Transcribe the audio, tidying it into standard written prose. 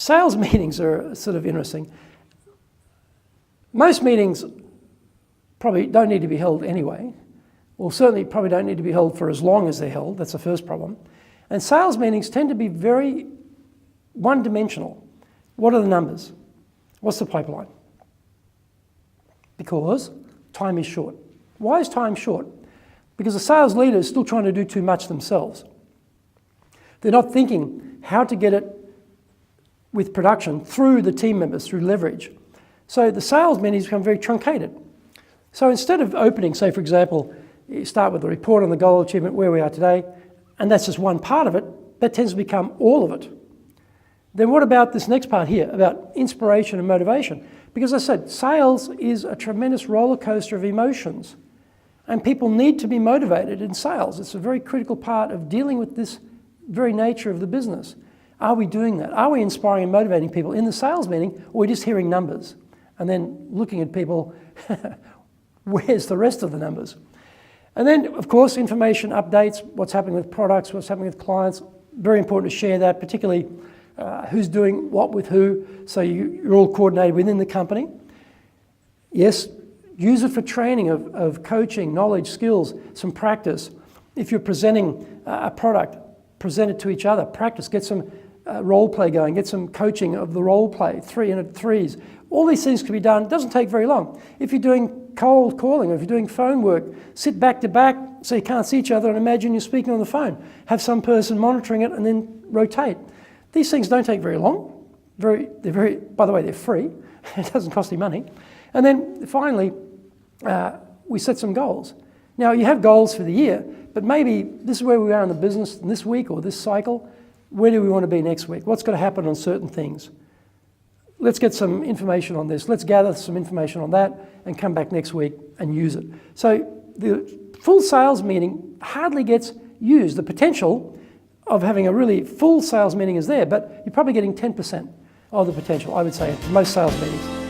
Sales meetings are sort of interesting. Most meetings probably don't need to be held anyway. Well, certainly probably don't need to be held for as long as they're held. That's the first problem. And sales meetings tend to be very one-dimensional. What are the numbers? What's the pipeline? Because time is short. Why is time short? Because the sales leader is still trying to do too much themselves. They're not thinking how to get it with production through the team members, through leverage. So the sales meetings become very truncated. So instead of opening, say for example, you start with a report on the goal achievement, where we are today, and that's just one part of it, that tends to become all of it. Then what about this next part here, about inspiration and motivation? Because as I said, sales is a tremendous roller coaster of emotions. And people need to be motivated in sales. It's a very critical part of dealing with this very nature of the business. Are we doing that? Are we inspiring and motivating people in the sales meeting, or are we just hearing numbers and then looking at people, where's the rest of the numbers? And then, of course, information updates, what's happening with products, what's happening with clients. Very important to share that, particularly who's doing what with who, so you're all coordinated within the company. Yes, use it for training of coaching, knowledge, skills, some practice. If you're presenting a product, present it to each other, practice, get some role play going, get some coaching of the role play, 3 threes. All these things can be done. It doesn't take very long. If you're doing cold calling, or if you're doing phone work, sit back to back so you can't see each other and imagine you're speaking on the phone. Have some person monitoring it and then rotate. These things don't take very long. By the way, they're free. It doesn't cost you money. And then finally, we set some goals. Now, you have goals for the year, but maybe this is where we are in the business this week or this cycle. Where do we want to be next week? What's going to happen on certain things? Let's get some information on this. Let's gather some information on that and come back next week and use it. So the full sales meeting hardly gets used. The potential of having a really full sales meeting is there, but you're probably getting 10% of the potential, I would say, in most sales meetings.